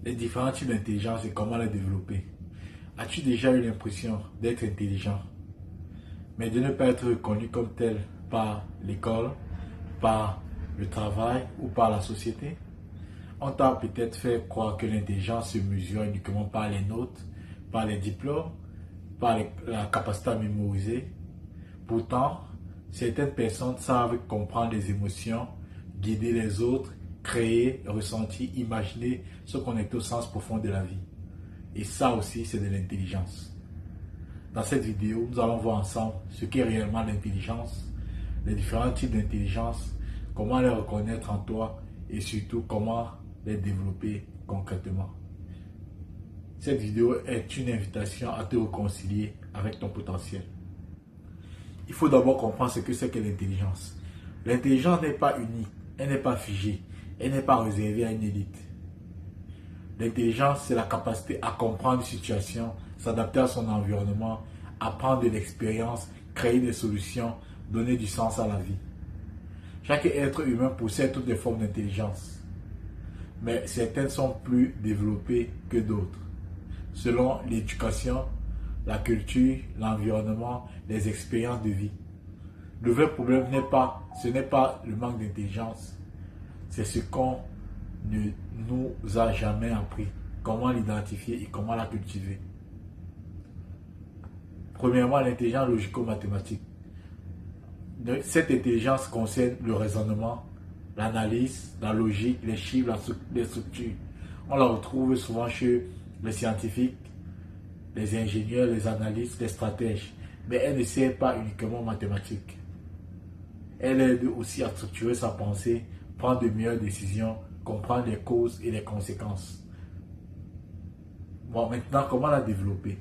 les différents types d'intelligence et comment les développer. As-tu déjà eu l'impression d'être intelligent, mais de ne pas être reconnu comme tel par l'école, par le travail ou par la société? On t'a peut-être fait croire que l'intelligence se mesure uniquement par les notes, par les diplômes, par la capacité à mémoriser. Pourtant, certaines personnes savent comprendre les émotions, guider les autres, créer, ressentir, imaginer, se connecter au sens profond de la vie. Et ça aussi, c'est de l'intelligence. Dans cette vidéo, nous allons voir ensemble ce qu'est réellement l'intelligence, les différents types d'intelligence, comment les reconnaître en toi et surtout comment les développer concrètement. Cette vidéo est une invitation à te réconcilier avec ton potentiel. Il faut d'abord comprendre ce que c'est que l'intelligence. L'intelligence n'est pas unique, elle n'est pas figée, elle n'est pas réservée à une élite. L'intelligence, c'est la capacité à comprendre une situation, s'adapter à son environnement, apprendre de l'expérience, créer des solutions, donner du sens à la vie. Chaque être humain possède toutes les formes d'intelligence, mais certaines sont plus développées que d'autres, selon l'éducation, la culture, l'environnement, les expériences de vie. Le vrai problème ce n'est pas le manque d'intelligence, c'est ce qu'on ne nous a jamais appris, comment l'identifier et comment la cultiver. Premièrement, l'intelligence logico-mathématique. Cette intelligence concerne le raisonnement, l'analyse, la logique, les chiffres, les structures. On la retrouve souvent chez les scientifiques, les ingénieurs, les analystes, les stratèges. Mais elle ne sert pas uniquement aux mathématiques. Elle aide aussi à structurer sa pensée, prendre de meilleures décisions, comprendre les causes et les conséquences. Bon, maintenant, comment la développer?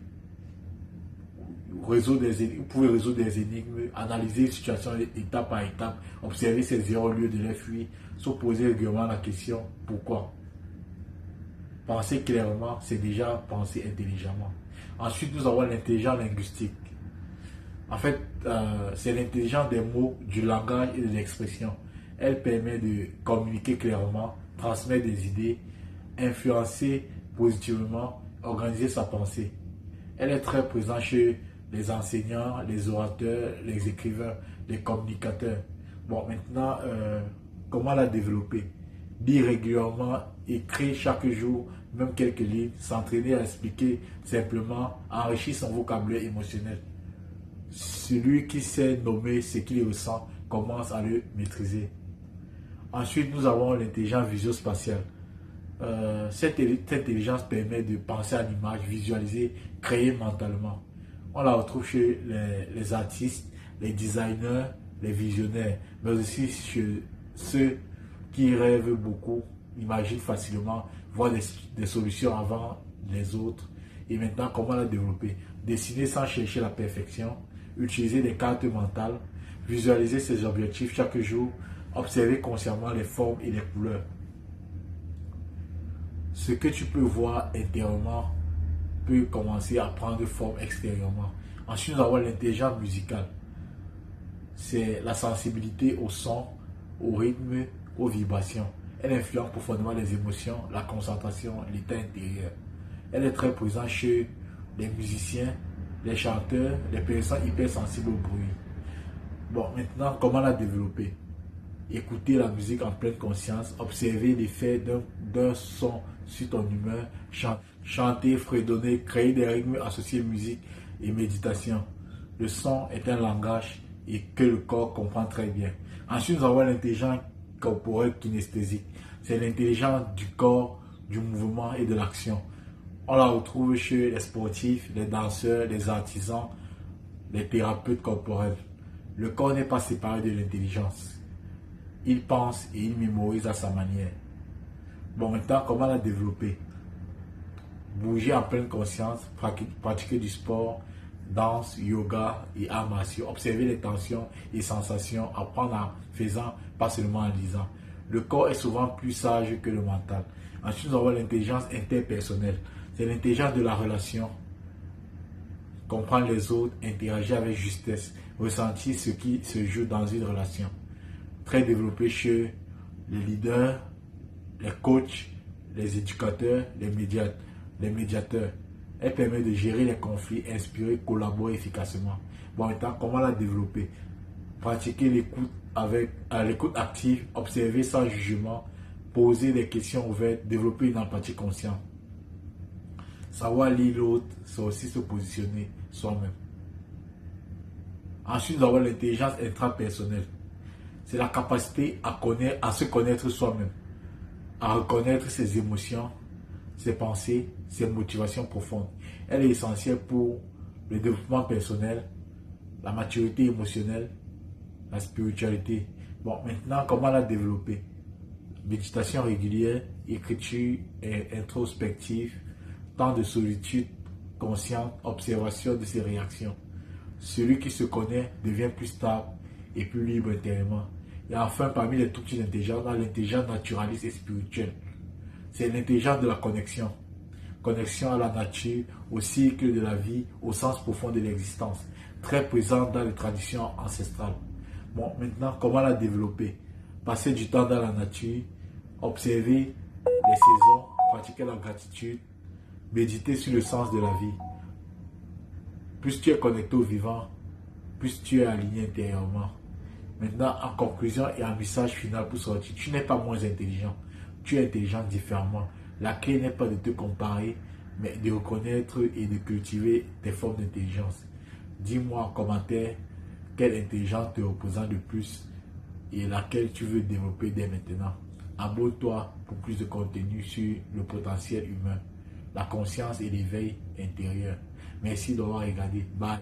Vous pouvez résoudre des énigmes, analyser les situations étape par étape, observer ses erreurs au lieu de les fuir, se poser régulièrement la question pourquoi. Penser clairement, c'est déjà penser intelligemment. Ensuite, nous avons l'intelligence linguistique. En fait, c'est l'intelligence des mots, du langage et de l'expression. Elle permet de communiquer clairement, transmettre des idées, influencer positivement, organiser sa pensée. Elle est très présente chez les enseignants, les orateurs, les écrivains, les communicateurs. Bon, maintenant, comment la développer? Lire régulièrement, écrire chaque jour, même quelques lignes, s'entraîner à expliquer simplement, enrichir son vocabulaire émotionnel. Celui qui sait nommer ce qu'il ressent commence à le maîtriser. Ensuite, nous avons l'intelligence visuospatiale. Cette intelligence permet de penser à l'image, visualiser, créer mentalement. On la retrouve chez les artistes, les designers, les visionnaires, mais aussi chez ceux qui rêvent beaucoup, imaginent facilement, voient des solutions avant les autres. Et maintenant, comment la développer? Dessiner sans chercher la perfection, utiliser des cartes mentales, visualiser ses objectifs chaque jour, observer consciemment les formes et les couleurs. Ce que tu peux voir intérieurement peut commencer à prendre forme extérieurement. Ensuite, nous avons l'intelligence musicale. C'est la sensibilité au son, au rythme, aux vibrations. Elle influence profondément les émotions, la concentration, l'état intérieur. Elle est très présente chez les musiciens, les chanteurs, les personnes hypersensibles au bruit. Bon, maintenant, comment la développer? Écouter la musique en pleine conscience, observer l'effet d'un son sur ton humeur, chanter, fredonner, créer des rythmes associés musique et méditation. Le son est un langage et que le corps comprend très bien. Ensuite, nous avons l'intelligence corporelle kinesthésique. C'est l'intelligence du corps, du mouvement et de l'action. On la retrouve chez les sportifs, les danseurs, les artisans, les thérapeutes corporels. Le corps n'est pas séparé de l'intelligence. Il pense et il mémorise à sa manière. Bon, maintenant, comment la développer? Bouger en pleine conscience, pratiquer du sport, danse, yoga et arts martiaux. Observer les tensions et sensations, apprendre en faisant, pas seulement en lisant. Le corps est souvent plus sage que le mental. Ensuite, nous avons l'intelligence interpersonnelle. C'est l'intelligence de la relation. Comprendre les autres, interagir avec justesse, ressentir ce qui se joue dans une relation. Très développé chez les leaders, les coachs, les éducateurs, les médiateurs. Elle permet de gérer les conflits, inspirer, collaborer efficacement. Bon, maintenant, comment la développer? Pratiquer l'écoute l'écoute active, observer sans jugement, poser des questions ouvertes, développer une empathie consciente. Savoir lire l'autre, c'est aussi se positionner soi-même. Ensuite, nous avons l'intelligence intrapersonnelle. C'est la capacité à se connaître soi-même, à reconnaître ses émotions, ses pensées, ses motivations profondes. Elle est essentielle pour le développement personnel, la maturité émotionnelle, la spiritualité. Bon, maintenant, comment la développer? Méditation régulière, écriture et introspective, temps de solitude consciente, observation de ses réactions. Celui qui se connaît devient plus stable et plus libre intérieurement. Et enfin, parmi les tout petits intelligences, on a l'intelligence naturaliste et spirituelle. C'est l'intelligence de la connexion. Connexion à la nature, au cycle de la vie, au sens profond de l'existence. Très présente dans les traditions ancestrales. Bon, maintenant, comment la développer? Passer du temps dans la nature, observer les saisons, pratiquer la gratitude, méditer sur le sens de la vie. Plus tu es connecté au vivant, plus tu es aligné intérieurement. Maintenant, en conclusion et en message final pour sortir, tu n'es pas moins intelligent. Tu es intelligent différemment. La clé n'est pas de te comparer, mais de reconnaître et de cultiver tes formes d'intelligence. Dis-moi en commentaire quelle intelligence te représente le plus et laquelle tu veux développer dès maintenant. Abonne-toi pour plus de contenu sur le potentiel humain, la conscience et l'éveil intérieur. Merci d'avoir regardé. Bye.